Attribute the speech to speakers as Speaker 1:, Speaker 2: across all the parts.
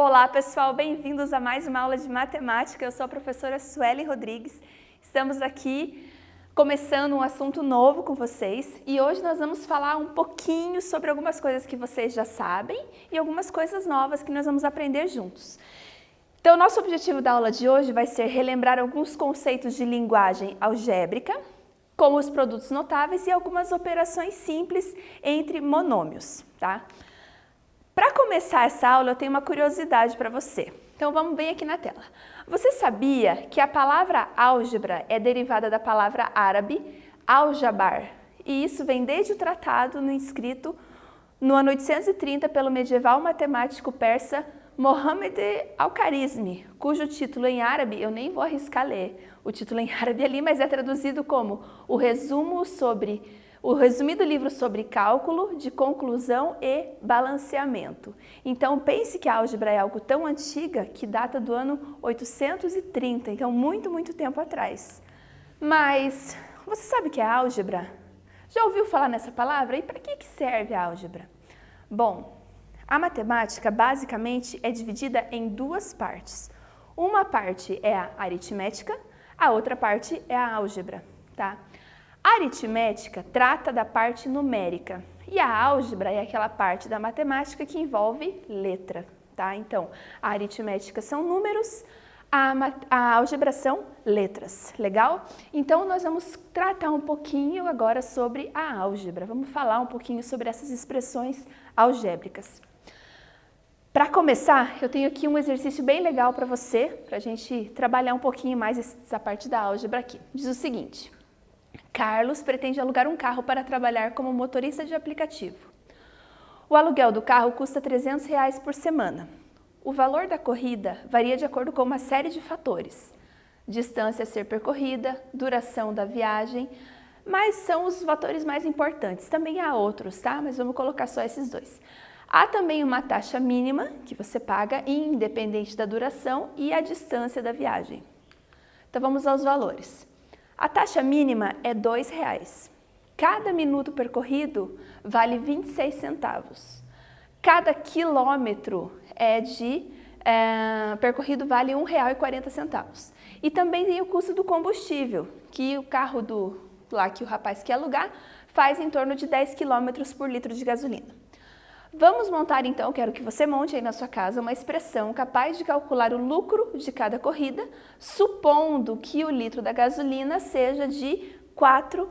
Speaker 1: Olá pessoal, bem-vindos a mais uma aula de matemática. Eu sou a professora Sueli Rodrigues. Estamos aqui começando um assunto novo com vocês e hoje nós vamos falar um pouquinho sobre algumas coisas que vocês já sabem e algumas coisas novas que nós vamos aprender juntos. Então, nosso objetivo da aula de hoje vai ser relembrar alguns conceitos de linguagem algébrica, como os produtos notáveis e algumas operações simples entre monômios, tá? Para começar essa aula, eu tenho uma curiosidade para você. Então, vamos bem aqui na tela. Você sabia que a palavra álgebra é derivada da palavra árabe al-Jabar? E isso vem desde o tratado inscrito no ano 830 pelo medieval matemático persa Mohammed al-Khwarizmi, cujo título em árabe, eu nem vou arriscar ler o título em árabe ali, mas é traduzido como o resumido livro sobre cálculo, de conclusão e balanceamento. Então, pense que a álgebra é algo tão antiga que data do ano 830, então muito tempo atrás. Mas, você sabe o que é álgebra? Já ouviu falar nessa palavra? E para que serve a álgebra? Bom, a matemática basicamente é dividida em duas partes. Uma parte é a aritmética, a outra parte é a álgebra, tá? A aritmética trata da parte numérica e a álgebra é aquela parte da matemática que envolve letra, tá? Então, a aritmética são números, a álgebra são letras, legal? Então, nós vamos tratar um pouquinho agora sobre a álgebra, vamos falar um pouquinho sobre essas expressões algébricas. Para começar, eu tenho aqui um exercício bem legal para você, para a gente trabalhar um pouquinho mais essa parte da álgebra aqui. Diz o seguinte: Carlos pretende alugar um carro para trabalhar como motorista de aplicativo. O aluguel do carro custa R$ 300 por semana. O valor da corrida varia de acordo com uma série de fatores. Distância a ser percorrida, duração da viagem, mas são os fatores mais importantes. Também há outros, tá? Mas vamos colocar só esses dois. Há também uma taxa mínima que você paga, independente da duração e a distância da viagem. Então vamos aos valores. A taxa mínima é R$ 2. Cada minuto percorrido vale 26 centavos. Cada quilômetro percorrido vale R$ 1,40. E também tem o custo do combustível, que o carro que o rapaz quer alugar faz em torno de 10 km por litro de gasolina. Vamos montar então, quero que você monte aí na sua casa uma expressão capaz de calcular o lucro de cada corrida, supondo que o litro da gasolina seja de R$ 4.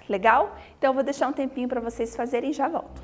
Speaker 1: Legal? Então eu vou deixar um tempinho para vocês fazerem e já volto.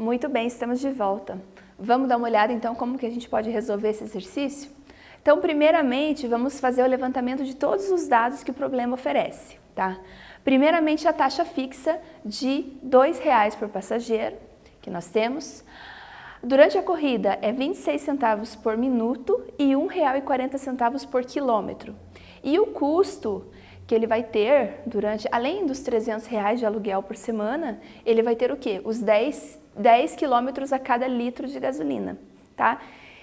Speaker 1: Muito bem, estamos de volta. Vamos dar uma olhada então como que a gente pode resolver esse exercício? Então, primeiramente, vamos fazer o levantamento de todos os dados que o problema oferece, tá? Primeiramente, a taxa fixa de R$ 2 por passageiro, que nós temos. Durante a corrida é 26 centavos por minuto e R$ 1,40 por quilômetro. E o custo que ele vai ter durante, além dos R$ 300 de aluguel por semana, ele vai ter o quê? Os 10 quilômetros a cada litro de gasolina, tá?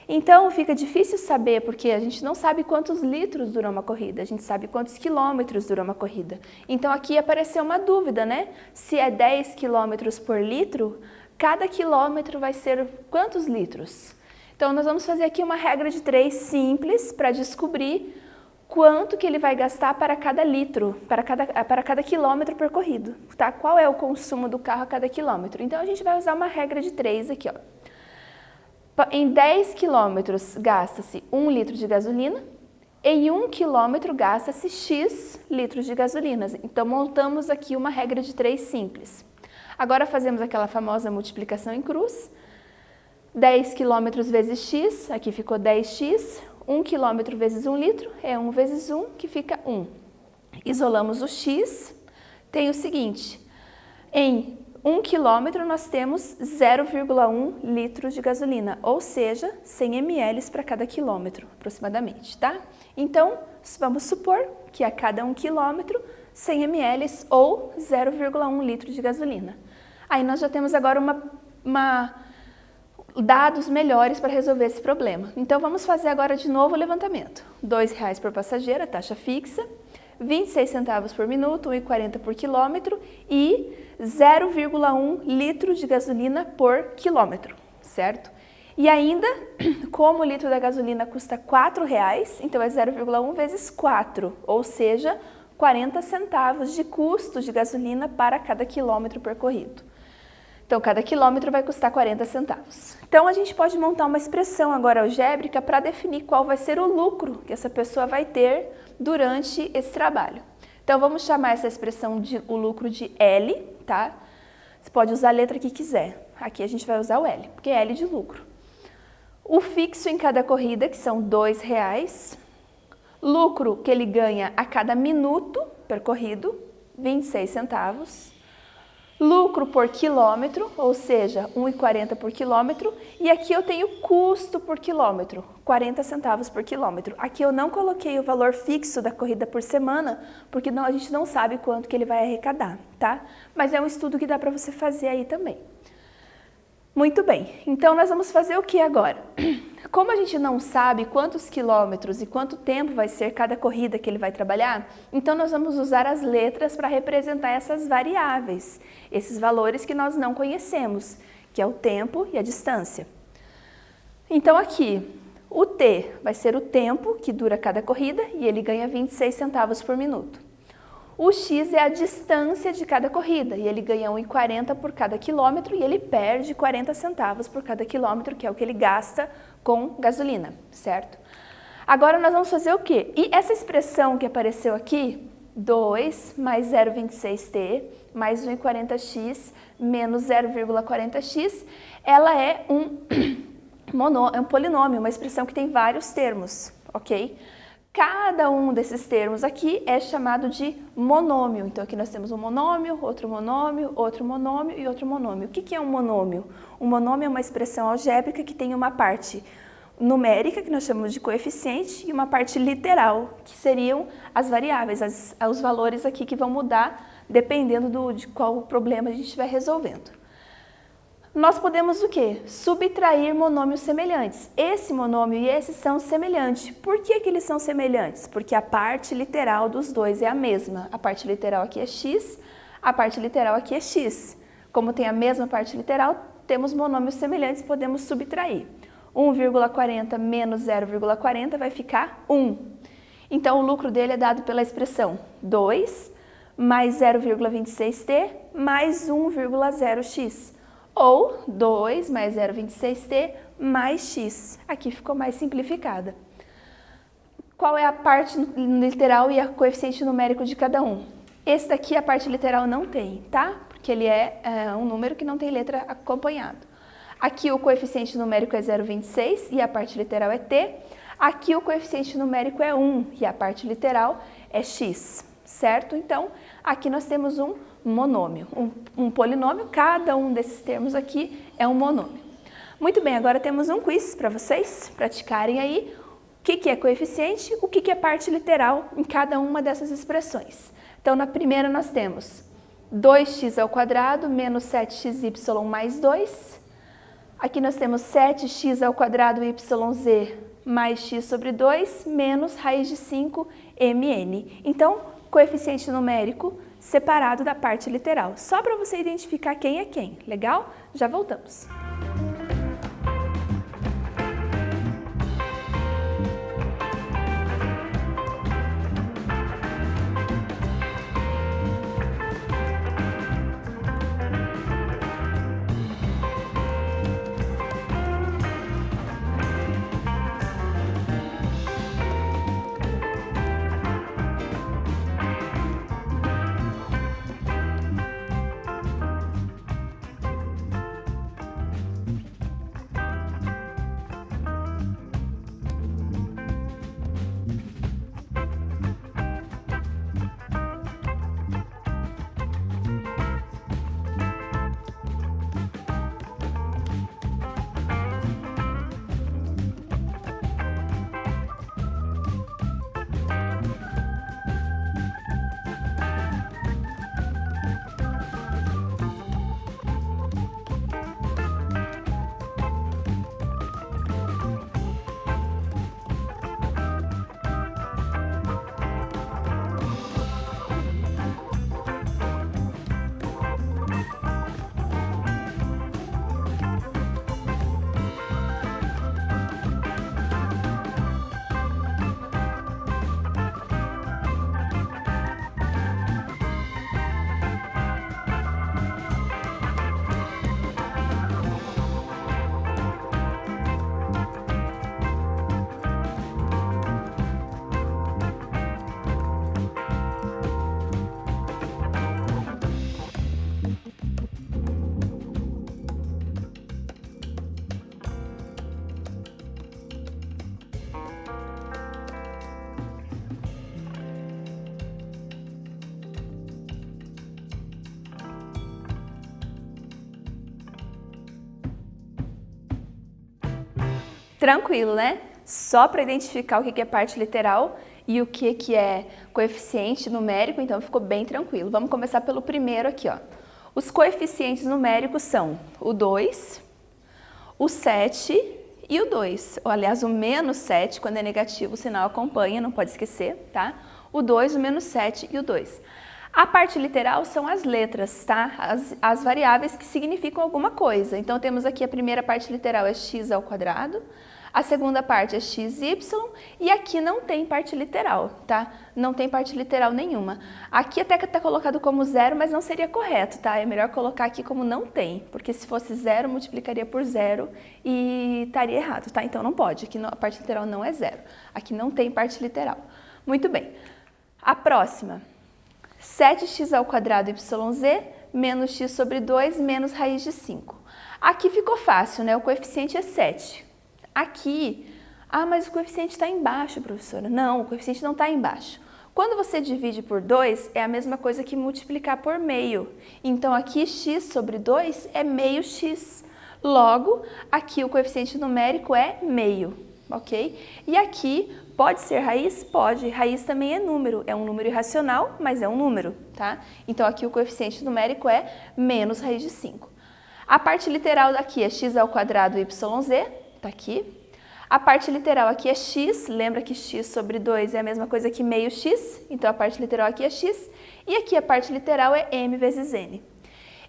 Speaker 1: Então fica difícil saber, porque a gente não sabe quantos litros dura uma corrida, a gente sabe quantos quilômetros dura uma corrida. Então aqui apareceu uma dúvida, né? Se é 10 quilômetros por litro, cada quilômetro vai ser quantos litros? Então nós vamos fazer aqui uma regra de 3 simples para descobrir quanto que ele vai gastar para cada litro, para cada quilômetro percorrido, tá? Qual é o consumo do carro a cada quilômetro? Então a gente vai usar uma regra de 3 aqui, ó. Em 10 quilômetros gasta-se 1 litro de gasolina, em 1 quilômetro gasta-se X litros de gasolina. Então montamos aqui uma regra de 3 simples. Agora fazemos aquela famosa multiplicação em cruz. 10 quilômetros vezes X, aqui ficou 10X. 1 quilômetro vezes 1 litro é 1 vezes 1, que fica 1. Isolamos o X. Tem o seguinte, em 1 quilômetro nós temos 0,1 litros de gasolina, ou seja, 100 ml para cada quilômetro, aproximadamente, tá? Então, vamos supor que a cada 1 quilômetro, 100 ml ou 0,1 litro de gasolina. Aí nós já temos agora dados melhores para resolver esse problema. Então vamos fazer agora de novo o levantamento. R$ 2 por passageiro, a taxa fixa, 26 centavos por minuto, 1,40 por quilômetro e 0,1 litro de gasolina por quilômetro, certo? E ainda, como o litro da gasolina custa R$ 4,00, então é 0,1 vezes 4, ou seja, 40 centavos de custo de gasolina para cada quilômetro percorrido. Então, cada quilômetro vai custar 40 centavos. Então, a gente pode montar uma expressão agora algébrica para definir qual vai ser o lucro que essa pessoa vai ter durante esse trabalho. Então, vamos chamar essa expressão de o lucro de L, tá? Você pode usar a letra que quiser. Aqui a gente vai usar o L, porque é L de lucro. O fixo em cada corrida, que são R$ 2,00. Lucro que ele ganha a cada minuto percorrido, 26 centavos. Lucro por quilômetro, ou seja, 1,40 por quilômetro. E aqui eu tenho custo por quilômetro, 40 centavos por quilômetro. Aqui eu não coloquei o valor fixo da corrida por semana, porque a gente não sabe quanto que ele vai arrecadar, tá? Mas é um estudo que dá para você fazer aí também. Muito bem, então nós vamos fazer o que agora? Como a gente não sabe quantos quilômetros e quanto tempo vai ser cada corrida que ele vai trabalhar, então nós vamos usar as letras para representar essas variáveis, esses valores que nós não conhecemos, que é o tempo e a distância. Então aqui, o T vai ser o tempo que dura cada corrida e ele ganha 26 centavos por minuto. O X é a distância de cada corrida e ele ganha 1,40 por cada quilômetro e ele perde 40 centavos por cada quilômetro, que é o que ele gasta com gasolina, certo? Agora nós vamos fazer o quê? E essa expressão que apareceu aqui, 2 mais 0,26t mais 1,40x menos 0,40x, ela é um polinômio, uma expressão que tem vários termos, ok? Cada um desses termos aqui é chamado de monômio. Então aqui nós temos um monômio, outro monômio, outro monômio e outro monômio. O que é um monômio? Um monômio é uma expressão algébrica que tem uma parte numérica, que nós chamamos de coeficiente, e uma parte literal, que seriam as variáveis, os valores aqui que vão mudar dependendo de qual problema a gente estiver resolvendo. Nós podemos o quê? Subtrair monômios semelhantes. Esse monômio e esse são semelhantes. Por que eles são semelhantes? Porque a parte literal dos dois é a mesma. A parte literal aqui é x, a parte literal aqui é x. Como tem a mesma parte literal, temos monômios semelhantes, podemos subtrair. 1,40 menos 0,40 vai ficar 1. Então, o lucro dele é dado pela expressão 2 mais 0,26t mais 1,0x. Ou 2 mais 0,26t mais x. Aqui ficou mais simplificada. Qual é a parte literal e a coeficiente numérico de cada um? Esse daqui a parte literal não tem, tá? Porque ele é um número que não tem letra acompanhado. Aqui o coeficiente numérico é 0,26 e a parte literal é t. Aqui o coeficiente numérico é 1 e a parte literal é x, certo? Então, aqui nós temos um monômio, um polinômio, cada um desses termos aqui é um monômio. Muito bem, agora temos um quiz para vocês praticarem aí o que é coeficiente, o que é parte literal em cada uma dessas expressões. Então, na primeira nós temos 2x² menos 7xy mais 2. Aqui nós temos 7x² yz mais x sobre 2 menos raiz de 5 mn. Então, coeficiente numérico separado da parte literal, só para você identificar quem é quem, legal? Já voltamos. Tranquilo, né? Só para identificar o que é parte literal e o que é coeficiente numérico, então ficou bem tranquilo. Vamos começar pelo primeiro aqui, ó. Os coeficientes numéricos são o 2, o 7 e o 2. Ou, aliás, o menos 7, quando é negativo, o sinal acompanha, não pode esquecer, tá? O 2, o menos 7 e o 2. A parte literal são as letras, tá? As variáveis que significam alguma coisa. Então, temos aqui a primeira parte literal é x², a segunda parte é xy e aqui não tem parte literal, tá? Não tem parte literal nenhuma. Aqui até que está colocado como 0, mas não seria correto, tá? É melhor colocar aqui como não tem, porque se fosse 0, multiplicaria por 0 e estaria errado, tá? Então, não pode. Aqui a parte literal não é 0. Aqui não tem parte literal. Muito bem. A próxima. 7x² yz menos x sobre 2 menos raiz de 5. Aqui ficou fácil, né? O coeficiente é 7. Aqui, mas o coeficiente está embaixo, professora. Não, o coeficiente não está embaixo. Quando você divide por 2, é a mesma coisa que multiplicar por meio. Então, aqui x sobre 2 é meio x. Logo, aqui o coeficiente numérico é meio, ok? E aqui... Pode ser raiz? Pode. Raiz também é um número irracional, mas é um número, tá? Então, aqui o coeficiente numérico é menos raiz de 5. A parte literal daqui é x² yz, tá aqui. A parte literal aqui é x, lembra que x sobre 2 é a mesma coisa que meio x, então a parte literal aqui é x, e aqui a parte literal é m vezes n.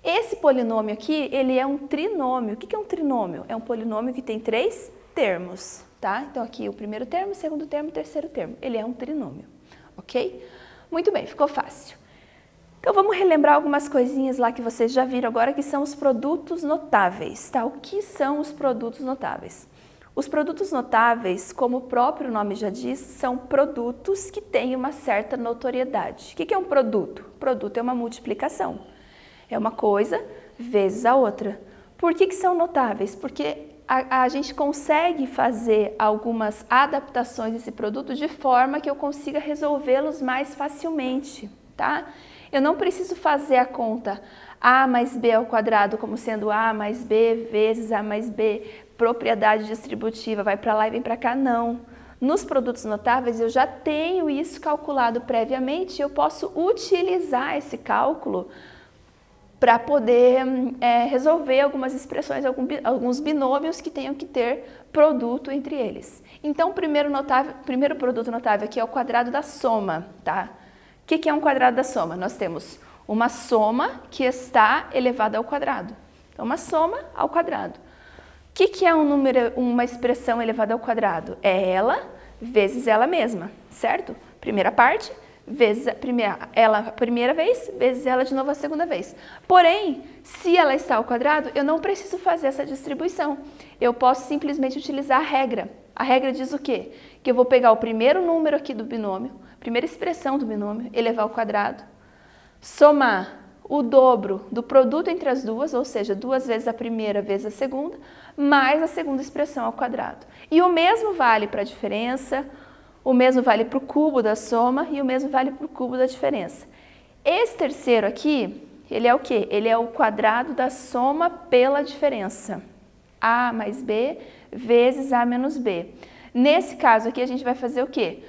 Speaker 1: Esse polinômio aqui, ele é um trinômio. O que é um trinômio? É um polinômio que tem 3 termos. Tá? Então, aqui o primeiro termo, o segundo termo e o terceiro termo. Ele é um trinômio, ok? Muito bem, ficou fácil. Então, vamos relembrar algumas coisinhas lá que vocês já viram agora, que são os produtos notáveis, tá? O que são os produtos notáveis? Os produtos notáveis, como o próprio nome já diz, são produtos que têm uma certa notoriedade. O que é um produto? Produto é uma multiplicação. É uma coisa vezes a outra. Por que são notáveis? Porque a gente consegue fazer algumas adaptações desse produto de forma que eu consiga resolvê-los mais facilmente, tá? Eu não preciso fazer a conta A mais B ao quadrado como sendo A mais B vezes A mais B, propriedade distributiva, vai para lá e vem para cá, não. Nos produtos notáveis eu já tenho isso calculado previamente e eu posso utilizar esse cálculo para poder resolver algumas expressões, alguns binômios que tenham que ter produto entre eles. Então, o primeiro produto notável aqui é o quadrado da soma, tá? O que é um quadrado da soma? Nós temos uma soma que está elevada ao quadrado. Então, uma soma ao quadrado. O que é uma expressão elevada ao quadrado? É ela vezes ela mesma, certo? Primeira parte, vezes ela a primeira vez, vezes ela de novo a segunda vez. Porém, se ela está ao quadrado, eu não preciso fazer essa distribuição. Eu posso simplesmente utilizar a regra. A regra diz o quê? Que eu vou pegar o primeiro número aqui do binômio, primeira expressão do binômio, elevar ao quadrado, somar o dobro do produto entre as duas, ou seja, 2 vezes a primeira vezes a segunda, mais a segunda expressão ao quadrado. E o mesmo vale para a diferença, o mesmo vale para o cubo da soma e o mesmo vale para o cubo da diferença. Esse terceiro aqui, ele é o quê? Ele é o quadrado da soma pela diferença. A mais B vezes A menos B. Nesse caso aqui, a gente vai fazer o quê?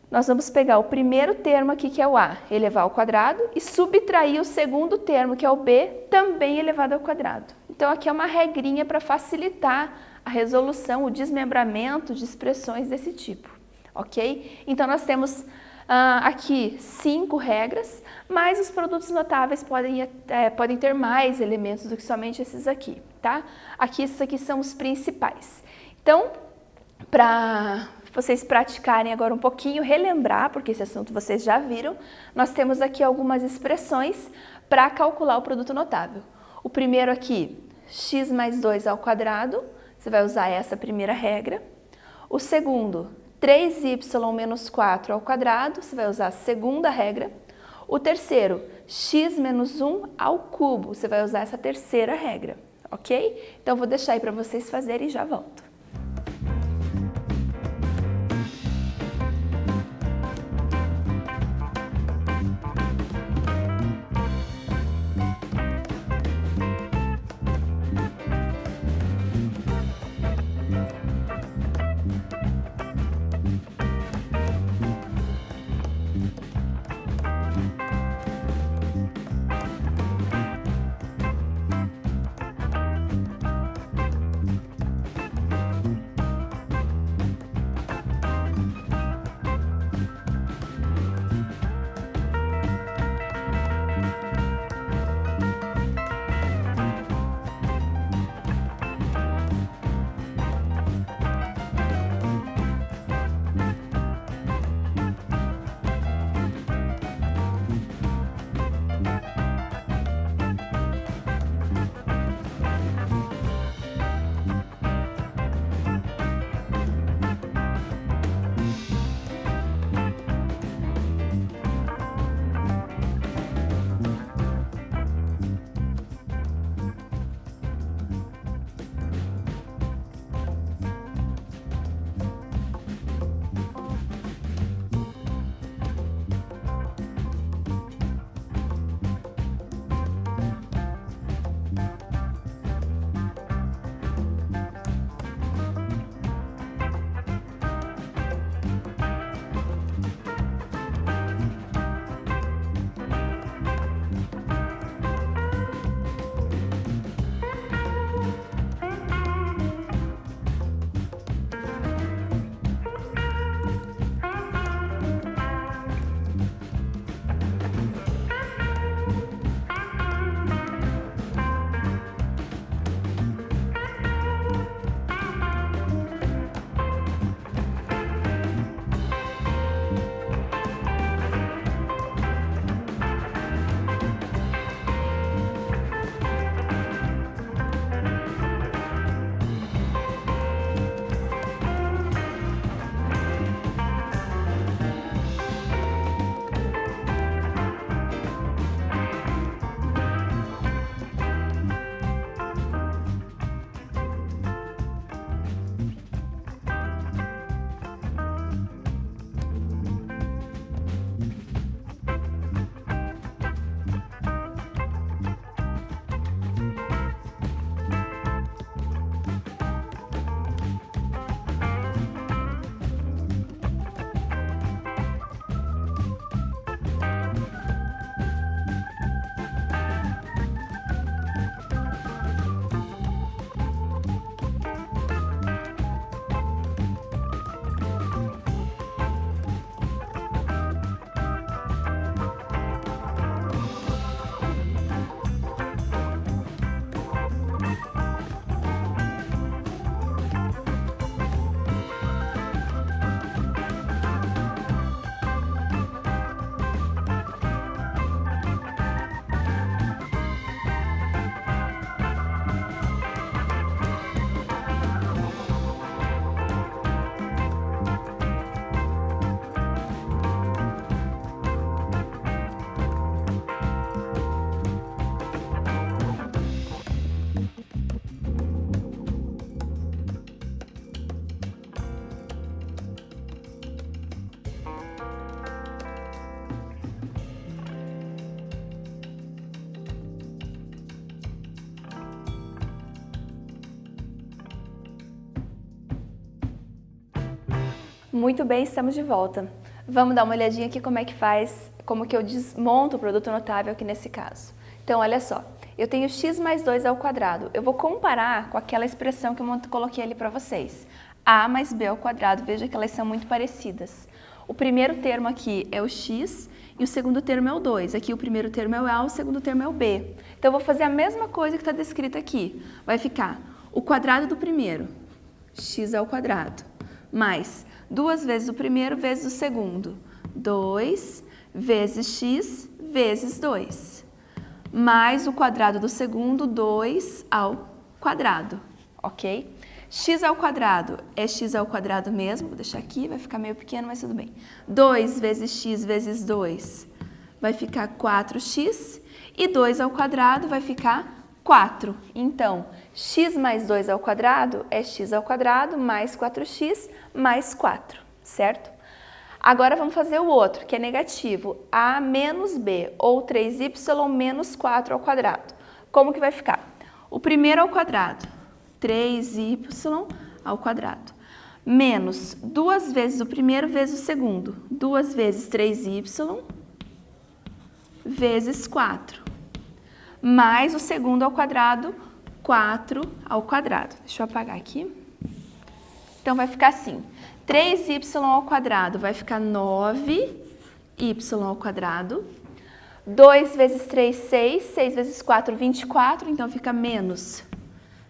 Speaker 1: Nós vamos pegar o primeiro termo aqui, que é o A, elevar ao quadrado, e subtrair o segundo termo, que é o B, também elevado ao quadrado. Então, aqui é uma regrinha para facilitar a resolução, o desmembramento de expressões desse tipo, ok? Então, nós temos aqui 5 regras, mas os produtos notáveis podem ter mais elementos do que somente esses aqui, tá? Aqui, esses aqui são os principais. Então, para vocês praticarem agora um pouquinho, relembrar, porque esse assunto vocês já viram, nós temos aqui algumas expressões para calcular o produto notável. O primeiro aqui, x mais 2 ao quadrado, você vai usar essa primeira regra. O segundo, 3y menos 4 ao quadrado, você vai usar a segunda regra. O terceiro, x menos 1 ao cubo, você vai usar essa terceira regra, ok? Então, vou deixar aí para vocês fazerem e já volto. Muito bem, estamos de volta. Vamos dar uma olhadinha aqui como é que faz, como que eu desmonto o produto notável aqui nesse caso. Então, olha só, eu tenho x mais 2 ao quadrado. Eu vou comparar com aquela expressão que eu coloquei ali para vocês. A mais b ao quadrado, veja que elas são muito parecidas. O primeiro termo aqui é o x e o segundo termo é o 2. Aqui o primeiro termo é o A, o segundo termo é o b. Então, eu vou fazer a mesma coisa que está descrita aqui. Vai ficar o quadrado do primeiro, x ao quadrado, mais 2 vezes o primeiro vezes o segundo, 2 vezes x vezes 2, mais o quadrado do segundo, 2 ao quadrado, ok? X ao quadrado é x ao quadrado mesmo, vou deixar aqui, vai ficar meio pequeno, mas tudo bem. 2 vezes x vezes 2 vai ficar 4x e 2 ao quadrado vai ficar 4. Então, x mais 2 ao quadrado é x ao quadrado mais 4x mais 4, certo? Agora vamos fazer o outro, que é negativo, a menos b, ou 3y menos 4 ao quadrado. Como que vai ficar? O primeiro ao quadrado, 3y ao quadrado, menos 2 vezes o primeiro vezes o segundo, 2 vezes 3y vezes 4. Mais o segundo ao quadrado, 4 ao quadrado. Deixa eu apagar aqui. Então, vai ficar assim, 3y ao quadrado vai ficar 9y ao quadrado. 2 vezes 3, 6. 6 vezes 4, 24. Então, fica menos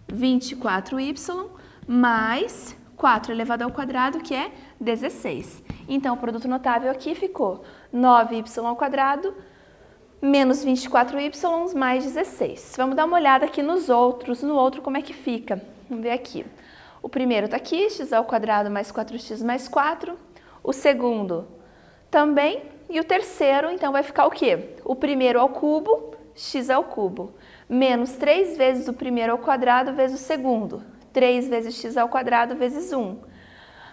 Speaker 1: 24y mais 4 elevado ao quadrado, que é 16. Então, o produto notável aqui ficou 9y ao quadrado menos 24y mais 16. Vamos dar uma olhada aqui no outro como é que fica. Vamos ver aqui. O primeiro está aqui, x ao quadrado mais 4x mais 4. O segundo também. E o terceiro, então, vai ficar o quê? O primeiro ao cubo, x ao cubo. Menos 3 vezes o primeiro ao quadrado vezes o segundo. 3 vezes x ao quadrado vezes 1.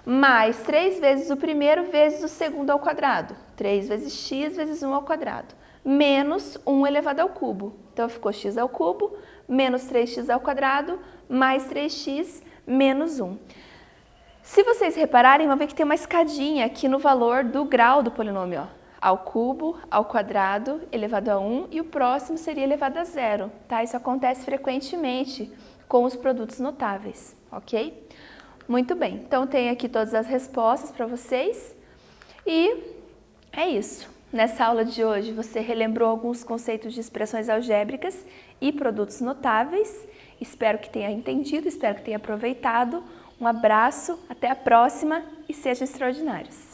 Speaker 1: Mais 3 vezes o primeiro vezes o segundo ao quadrado. 3 vezes x vezes 1 ao quadrado. Menos 1 elevado ao cubo. Então, ficou x ao cubo, menos 3x ao quadrado, mais 3x, menos 1. Se vocês repararem, vão ver que tem uma escadinha aqui no valor do grau do polinômio, ó. Ao cubo, ao quadrado, elevado a 1, e o próximo seria elevado a 0, tá? Isso acontece frequentemente com os produtos notáveis, ok? Muito bem, então tem aqui todas as respostas para vocês, e é isso. Nessa aula de hoje, você relembrou alguns conceitos de expressões algébricas e produtos notáveis. Espero que tenha entendido, espero que tenha aproveitado. Um abraço, até a próxima e sejam extraordinários!